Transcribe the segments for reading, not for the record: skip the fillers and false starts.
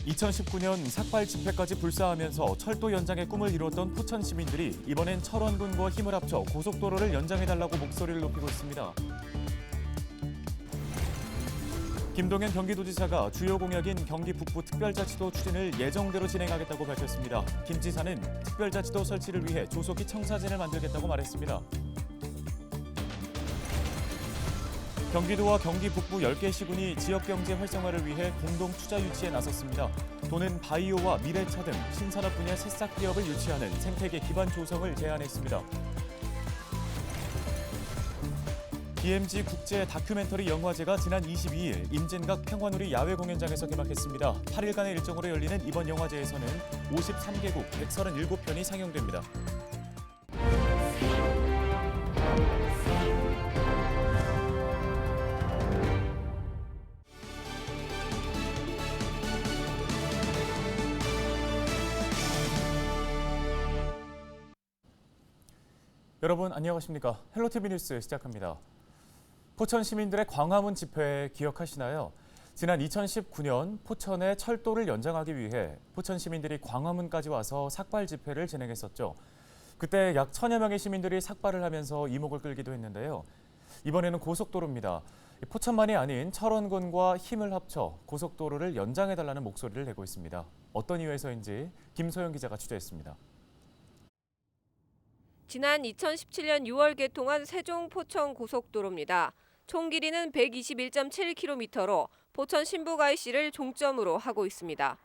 2019년 삭발 집회까지 불사하면서 철도 연장의 꿈을 이루었던 포천 시민들이 이번엔 철원군과 힘을 합쳐 고속도로를 연장해달라고 목소리를 높이고 있습니다. 김동연 경기도지사가 주요 공약인 경기 북부 특별자치도 추진을 예정대로 진행하겠다고 밝혔습니다. 김 지사는 특별자치도 설치를 위해 조속히 청사진을 만들겠다고 말했습니다. 경기도와 경기 북부 10개 시군이 지역경제 활성화를 위해 공동 투자 유치에 나섰습니다. 도는 바이오와 미래차 등 신산업 분야 새싹 기업을 유치하는 생태계 기반 조성을 제안했습니다. DMZ 국제 다큐멘터리 영화제가 지난 22일 임진각 평화누리 야외 공연장에서 개막했습니다. 8일간의 일정으로 열리는 이번 영화제에서는 53개국 137편이 상영됩니다. 여러분 안녕하십니까? 헬로티비 뉴스 시작합니다. 포천 시민들의 광화문 집회 기억하시나요? 지난 2019년 포천의 철도를 연장하기 위해 포천 시민들이 광화문까지 와서 삭발 집회를 진행했었죠. 그때 약 1000여 명의 시민들이 삭발을 하면서 이목을 끌기도 했는데요. 이번에는 고속도로입니다. 포천만이 아닌 철원군과 힘을 합쳐 고속도로를 연장해달라는 목소리를 내고 있습니다. 어떤 이유에서인지 김소영 기자가 취재했습니다. 지난 2017년 6월 개통한 세종 포천 고속도로입니다. 총 길이는 121.7km로 포천 신부가이시를 종점으로 하고 있습니다.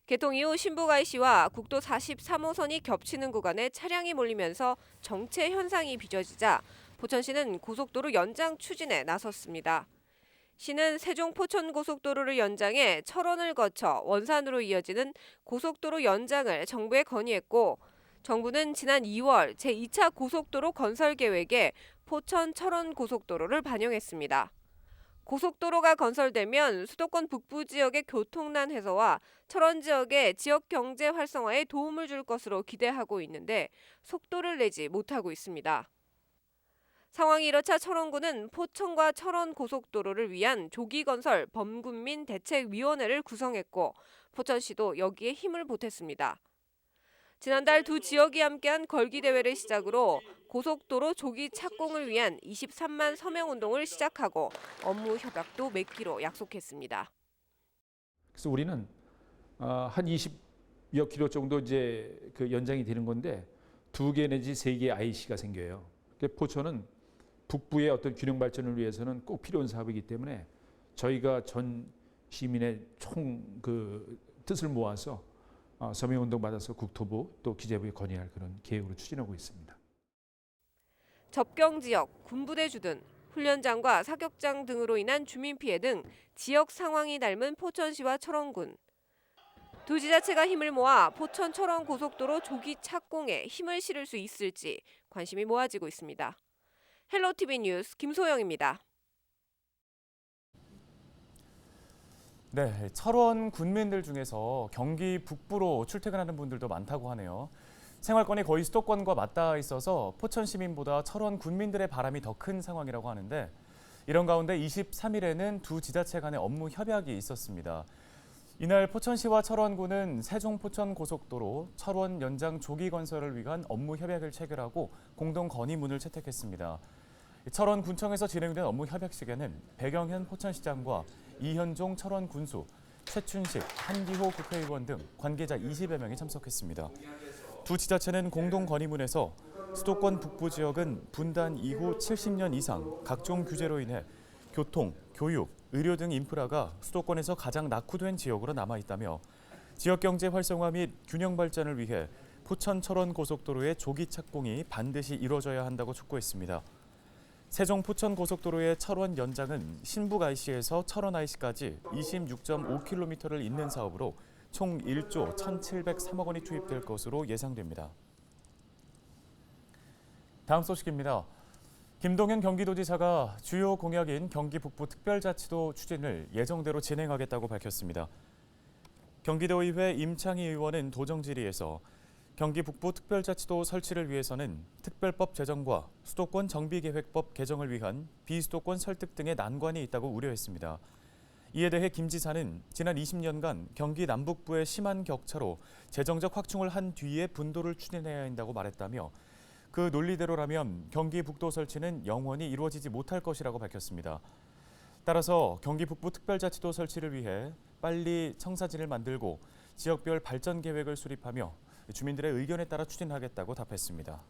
개통 이후 신부가이시와 국도 43호선이 겹치는 구간에 차량이 몰리면서 정체 현상이 빚어지자 포천시는 고속도로 연장 추진에 나섰습니다. 시는 세종 포천 고속도로를 연장해 철원을 거쳐 원산으로 이어지는 고속도로 연장을 정부에 건의했고 정부는 지난 2월 제2차 고속도로 건설 계획에 포천 철원 고속도로를 반영했습니다. 고속도로가 건설되면 수도권 북부 지역의 교통난 해소와 철원 지역의 지역 경제 활성화에 도움을 줄 것으로 기대하고 있는데 속도를 내지 못하고 있습니다. 상황이 이렇자 철원군은 포천과 철원 고속도로를 위한 조기건설 범군민 대책위원회를 구성했고 포천시도 여기에 힘을 보탰습니다. 지난달 두 지역이 함께한 걸기대회를 시작으로 고속도로 조기 착공을 위한 23만 서명 운동을 시작하고 업무 협약도 맺기로 약속했습니다. 그래서 우리는 한 20여 킬로 정도 이제 그 연장이 되는 건데 2개 내지 3개 IC가 생겨요. 포천은 북부의 어떤 균형 발전을 위해서는 꼭 필요한 사업이기 때문에 저희가 전 시민의 총 그 뜻을 모아서 서명운동 받아서 국토부 또 기재부에 건의할 그런 계획으로 추진하고 있습니다. 접경 지역, 군부대 주둔, 훈련장과 사격장 등으로 인한 주민 피해 등 지역 상황이 닮은 포천시와 철원군. 두 지자체가 힘을 모아 포천 철원 고속도로 조기 착공에 힘을 실을 수 있을지 관심이 모아지고 있습니다. 헬로티비 뉴스 김소영입니다. 네, 철원 군민들 중에서 경기 북부로 출퇴근하는 분들도 많다고 하네요. 생활권이 거의 수도권과 맞닿아 있어서 포천 시민보다 철원 군민들의 바람이 더 큰 상황이라고 하는데 이런 가운데 23일에는 두 지자체 간의 업무 협약이 있었습니다. 이날 포천시와 철원군은 세종 포천 고속도로 철원 연장 조기 건설을 위한 업무 협약을 체결하고 공동 건의문을 채택했습니다. 철원군청에서 진행된 업무 협약식에는 백영현 포천시장과 이현종 철원군수, 최춘식, 한기호 국회의원 등 관계자 20여 명이 참석했습니다. 두 지자체는 공동 건의문에서 수도권 북부 지역은 분단 이후 70년 이상 각종 규제로 인해 교통, 교육, 의료 등 인프라가 수도권에서 가장 낙후된 지역으로 남아있다며 지역경제 활성화 및 균형 발전을 위해 포천 철원 고속도로의 조기 착공이 반드시 이루어져야 한다고 촉구했습니다. 세종 포천 고속도로의 철원 연장은 신북 IC에서 철원 IC까지 26.5km를 잇는 사업으로 총 1조 1,703억 원이 투입될 것으로 예상됩니다. 다음 소식입니다. 김동연 경기도지사가 주요 공약인 경기 북부 특별자치도 추진을 예정대로 진행하겠다고 밝혔습니다. 경기도의회 임창희 의원은 도정질의에서 경기 북부 특별자치도 설치를 위해서는 특별법 제정과 수도권 정비계획법 개정을 위한 비수도권 설득 등의 난관이 있다고 우려했습니다. 이에 대해 김 지사는 지난 20년간 경기 남북부의 심한 격차로 재정적 확충을 한 뒤에 분도를 추진해야 한다고 말했다며 그 논리대로라면 경기 북도 설치는 영원히 이루어지지 못할 것이라고 밝혔습니다. 따라서 경기 북부 특별자치도 설치를 위해 빨리 청사진을 만들고 지역별 발전 계획을 수립하며 주민들의 의견에 따라 추진하겠다고 답했습니다.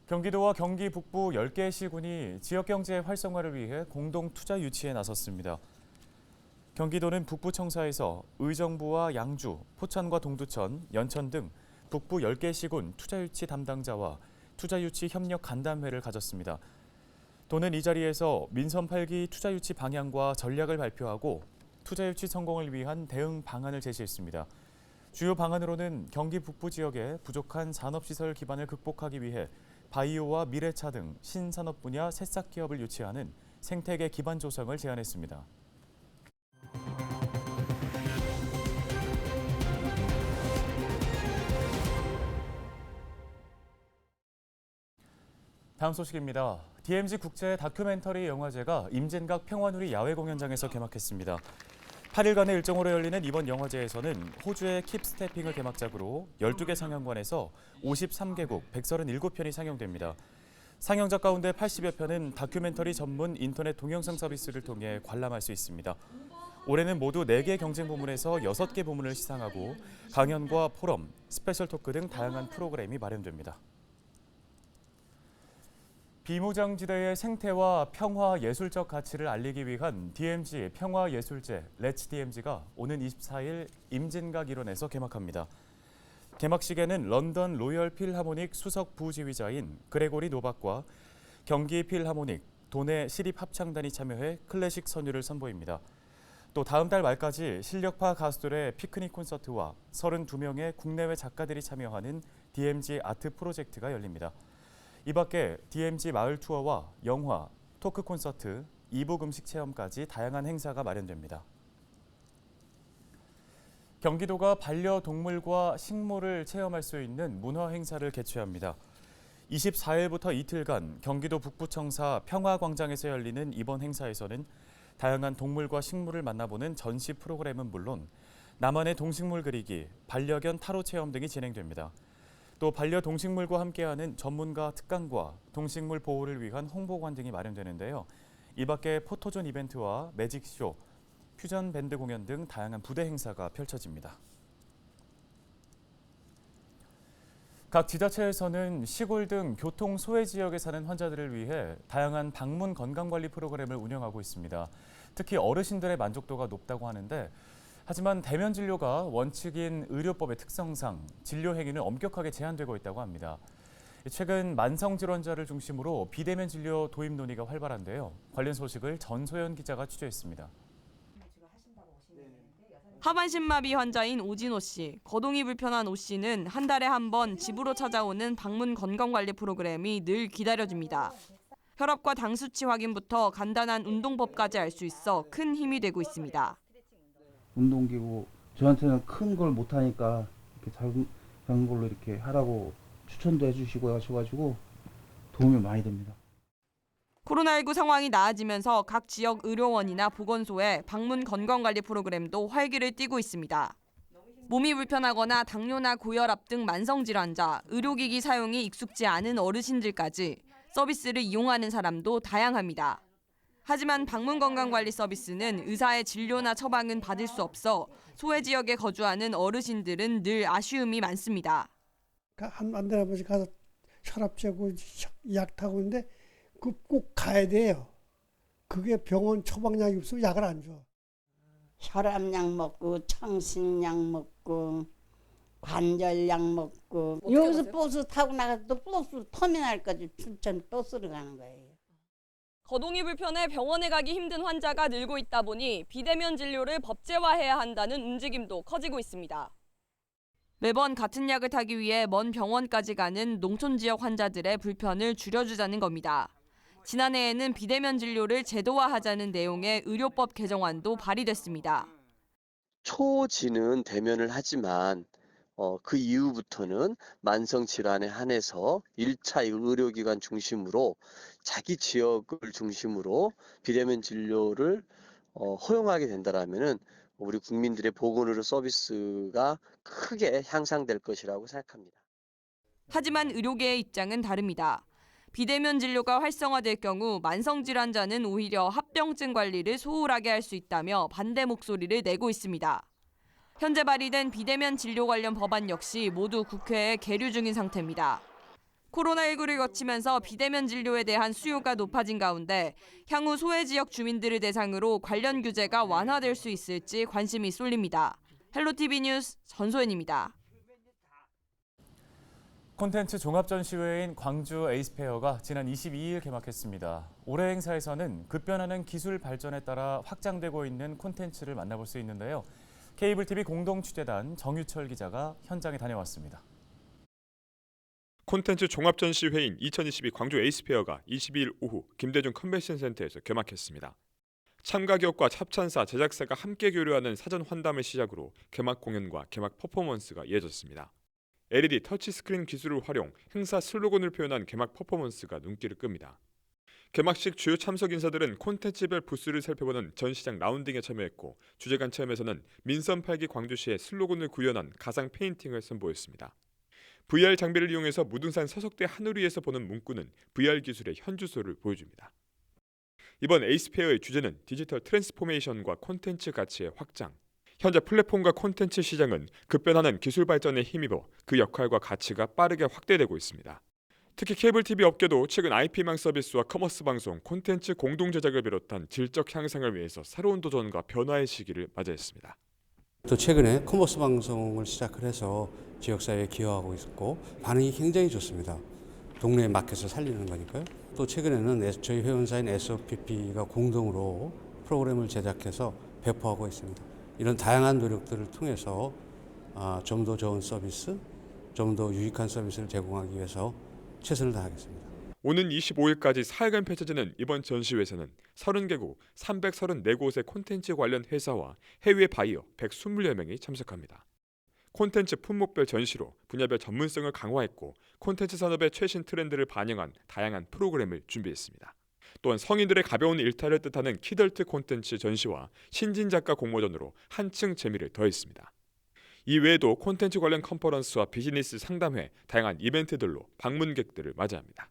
경기도와 경기 북부 10개 시군이 지역경제 활성화를 위해 공동 투자 유치에 나섰습니다. 경기도는 북부청사에서 의정부와 양주, 포천과 동두천, 연천 등 북부 10개 시군 투자 유치 담당자와 투자 유치 협력 간담회를 가졌습니다. 도는 이 자리에서 민선 8기 투자 유치 방향과 전략을 발표하고 투자 유치 성공을 위한 대응 방안을 제시했습니다. 주요 방안으로는 경기 북부 지역의 부족한 산업시설 기반을 극복하기 위해 바이오와 미래차 등 신산업 분야 새싹 기업을 유치하는 생태계 기반 조성을 제안했습니다. 다음 소식입니다. DMZ 국제 다큐멘터리 영화제가 임진각 평화누리 야외 공연장에서 개막했습니다. 8일간의 일정으로 열리는 이번 영화제에서는 호주의 킵스태핑을 개막작으로 12개 상영관에서 53개국 137편이 상영됩니다. 상영작 가운데 80여 편은 다큐멘터리 전문 인터넷 동영상 서비스를 통해 관람할 수 있습니다. 올해는 모두 4개 경쟁 부문에서 6개 부문을 시상하고 강연과 포럼, 스페셜 토크 등 다양한 프로그램이 마련됩니다. 비무장지대의 생태와 평화 예술적 가치를 알리기 위한 DMZ 평화예술제 렛츠 DMZ가 오는 24일 임진각 일원에서 개막합니다. 개막식에는 런던 로열 필하모닉 수석 부지휘자인 그레고리 노박과 경기 필하모닉, 도내 시립합창단이 참여해 클래식 선율을 선보입니다. 또 다음 달 말까지 실력파 가수들의 피크닉 콘서트와 32명의 국내외 작가들이 참여하는 DMZ 아트 프로젝트가 열립니다. 이 밖에 DMZ 마을 투어와 영화, 토크 콘서트, 이북 음식 체험까지 다양한 행사가 마련됩니다. 경기도가 반려동물과 식물을 체험할 수 있는 문화 행사를 개최합니다. 24일부터 이틀간 경기도 북부청사 평화광장에서 열리는 이번 행사에서는 다양한 동물과 식물을 만나보는 전시 프로그램은 물론 나만의 동식물 그리기, 반려견 타로 체험 등이 진행됩니다. 또 반려동식물과 함께하는 전문가 특강과 동식물 보호를 위한 홍보관 등이 마련되는데요. 이 밖에 포토존 이벤트와 매직쇼, 퓨전 밴드 공연 등 다양한 부대 행사가 펼쳐집니다. 각 지자체에서는 시골 등 교통 소외 지역에 사는 환자들을 위해 다양한 방문 건강관리 프로그램을 운영하고 있습니다. 특히 어르신들의 만족도가 높다고 하는데 하지만 대면 진료가 원칙인 의료법의 특성상 진료 행위는 엄격하게 제한되고 있다고 합니다. 최근 만성질환자를 중심으로 비대면 진료 도입 논의가 활발한데요. 관련 소식을 전소연 기자가 취재했습니다. 하반신마비 환자인 오진호 씨, 거동이 불편한 오 씨는 한 달에 한 번 집으로 찾아오는 방문 건강관리 프로그램이 늘 기다려집니다. 혈압과 당 수치 확인부터 간단한 운동법까지 알 수 있어 큰 힘이 되고 있습니다. 운동기구 저한테는 큰 걸 못하니까 이렇게 작은 걸로 이렇게 하라고 추천도 해주시고 하셔가지고 도움이 많이 됩니다. 코로나19 상황이 나아지면서 각 지역 의료원이나 보건소에 방문 건강관리 프로그램도 활기를 띠고 있습니다. 몸이 불편하거나 당뇨나 고혈압 등 만성질환자, 의료기기 사용이 익숙지 않은 어르신들까지 서비스를 이용하는 사람도 다양합니다. 하지만 방문 건강관리 서비스는 의사의 진료나 처방은 받을 수 없어 소외 지역에 거주하는 어르신들은 늘 아쉬움이 많습니다. 한 달에 한 번씩 가서 혈압 재고 약 타고 있는데 꼭 가야 돼요. 그게 병원 처방약이 없으면 약을 안 줘. 혈압약 먹고 청신약 먹고 관절약 먹고 여기서 버스 타고 나가서 또 버스 터미널까지 춘천 버스로 가는 거예요. 거동이 불편해 병원에 가기 힘든 환자가 늘고 있다 보니 비대면 진료를 법제화해야 한다는 움직임도 커지고 있습니다. 매번 같은 약을 타기 위해 먼 병원까지 가는 농촌 지역 환자들의 불편을 줄여주자는 겁니다. 지난해에는 비대면 진료를 제도화하자는 내용의 의료법 개정안도 발의됐습니다. 초지는 대면을 하지만 그 이후부터는 만성 질환에 한해서 1차 의료기관 중심으로 자기 지역을 중심으로 비대면 진료를 허용하게 된다라면은 우리 국민들의 보건의료 서비스가 크게 향상될 것이라고 생각합니다. 하지만 의료계의 입장은 다릅니다. 비대면 진료가 활성화될 경우 만성 질환자는 오히려 합병증 관리를 소홀하게 할 수 있다며 반대 목소리를 내고 있습니다. 현재 발의된 비대면 진료 관련 법안 역시 모두 국회에 계류 중인 상태입니다. 코로나19를 거치면서 비대면 진료에 대한 수요가 높아진 가운데 향후 소외 지역 주민들을 대상으로 관련 규제가 완화될 수 있을지 관심이 쏠립니다. 헬로티비 뉴스 전소연입니다. 콘텐츠 종합전시회인 광주 에이스페어가 지난 22일 개막했습니다. 올해 행사에서는 급변하는 기술 발전에 따라 확장되고 있는 콘텐츠를 만나볼 수 있는데요. 케이블 TV 공동취재단 정유철 기자가 현장에 다녀왔습니다. 콘텐츠 종합전시회인 2022 광주 에이스페어가 22일 오후 김대중 컨벤션센터에서 개막했습니다. 참가 기업과 합찬사, 제작사가 함께 교류하는 사전 환담을 시작으로 개막 공연과 개막 퍼포먼스가 이어졌습니다. LED 터치스크린 기술을 활용 행사 슬로건을 표현한 개막 퍼포먼스가 눈길을 끕니다. 개막식 주요 참석 인사들은 콘텐츠별 부스를 살펴보는 전시장 라운딩에 참여했고 주제관 체험에서는 민선 8기 광주시의 슬로건을 구현한 가상 페인팅을 선보였습니다. VR 장비를 이용해서 무등산 서석대 하늘 위에서 보는 문구는 VR 기술의 현주소를 보여줍니다. 이번 에이스페어의 주제는 디지털 트랜스포메이션과 콘텐츠 가치의 확장. 현재 플랫폼과 콘텐츠 시장은 급변하는 기술 발전에 힘입어 그 역할과 가치가 빠르게 확대되고 있습니다. 특히 케이블 TV 업계도 최근 IP망 서비스와 커머스 방송, 콘텐츠 공동 제작을 비롯한 질적 향상을 위해서 새로운 도전과 변화의 시기를 맞이했습니다. 또 최근에 커머스 방송을 시작을 해서 지역사회에 기여하고 있고 반응이 굉장히 좋습니다. 동네 마켓을 살리는 거니까요. 또 최근에는 저희 회원사인 SOPP가 공동으로 프로그램을 제작해서 배포하고 있습니다. 이런 다양한 노력들을 통해서 좀 더 좋은 서비스, 좀 더 유익한 서비스를 제공하기 위해서 최선을 다하겠습니다. 오는 25일까지 4일간 펼쳐지는 이번 전시회에서는 30개국 334곳의 콘텐츠 관련 회사와 해외 바이어 120여 명이 참석합니다. 콘텐츠 품목별 전시로 분야별 전문성을 강화했고 콘텐츠 산업의 최신 트렌드를 반영한 다양한 프로그램을 준비했습니다. 또한 성인들의 가벼운 일탈을 뜻하는 키덜트 콘텐츠 전시와 신진 작가 공모전으로 한층 재미를 더했습니다. 이 외에도 콘텐츠 관련 컨퍼런스와 비즈니스 상담회, 다양한 이벤트들로 방문객들을 맞이합니다.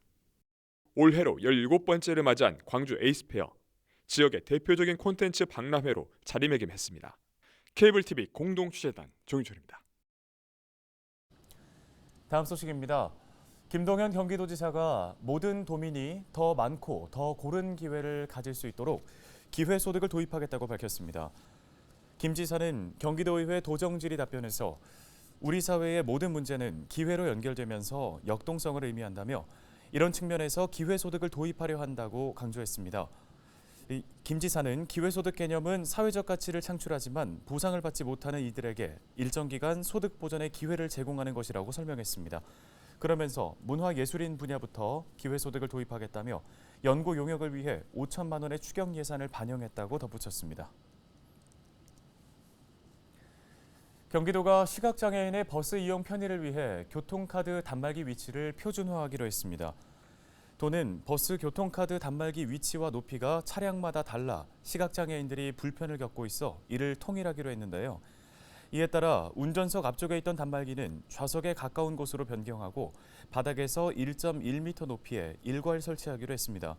올해로 17번째를 맞이한 광주 에이스페어. 지역의 대표적인 콘텐츠 박람회로 자리매김했습니다. 케이블TV 공동취재단 정유철입니다. 다음 소식입니다. 김동연 경기도지사가 모든 도민이 더 많고 더 고른 기회를 가질 수 있도록 기회소득을 도입하겠다고 밝혔습니다. 김 지사는 경기도의회 도정질의 답변에서 우리 사회의 모든 문제는 기회로 연결되면서 역동성을 의미한다며 이런 측면에서 기회소득을 도입하려 한다고 강조했습니다. 김 지사는 기회소득 개념은 사회적 가치를 창출하지만 보상을 받지 못하는 이들에게 일정 기간 소득 보전의 기회를 제공하는 것이라고 설명했습니다. 그러면서 문화예술인 분야부터 기회소득을 도입하겠다며 연구 용역을 위해 5천만 원의 추경 예산을 반영했다고 덧붙였습니다. 경기도가 시각장애인의 버스 이용 편의를 위해 교통카드 단말기 위치를 표준화하기로 했습니다. 도는 버스 교통카드 단말기 위치와 높이가 차량마다 달라 시각장애인들이 불편을 겪고 있어 이를 통일하기로 했는데요. 이에 따라 운전석 앞쪽에 있던 단말기는 좌석에 가까운 곳으로 변경하고 바닥에서 1.1m 높이에 일괄 설치하기로 했습니다.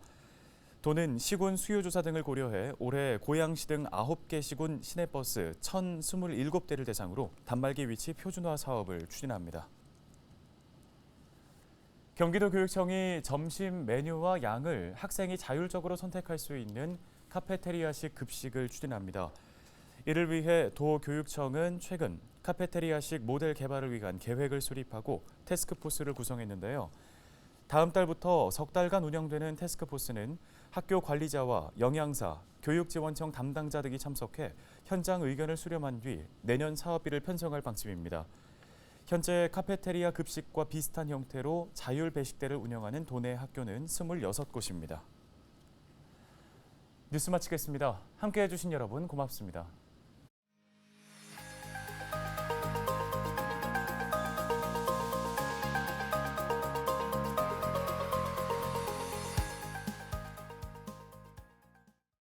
도는 시군 수요 조사 등을 고려해 올해 고양시 등 9개 시군 시내버스 1,027대를 대상으로 단말기 위치 표준화 사업을 추진합니다. 경기도 교육청이 점심 메뉴와 양을 학생이 자율적으로 선택할 수 있는 카페테리아식 급식을 추진합니다. 이를 위해 도교육청은 최근 카페테리아식 모델 개발을 위한 계획을 수립하고 태스크포스를 구성했는데요. 다음 달부터 석 달간 운영되는 태스크포스는 학교 관리자와 영양사, 교육지원청 담당자 등이 참석해 현장 의견을 수렴한 뒤 내년 사업비를 편성할 방침입니다. 현재 카페테리아 급식과 비슷한 형태로 자율 배식대를 운영하는 도내 학교는 26곳입니다. 뉴스 마치겠습니다. 함께해 주신 여러분 고맙습니다.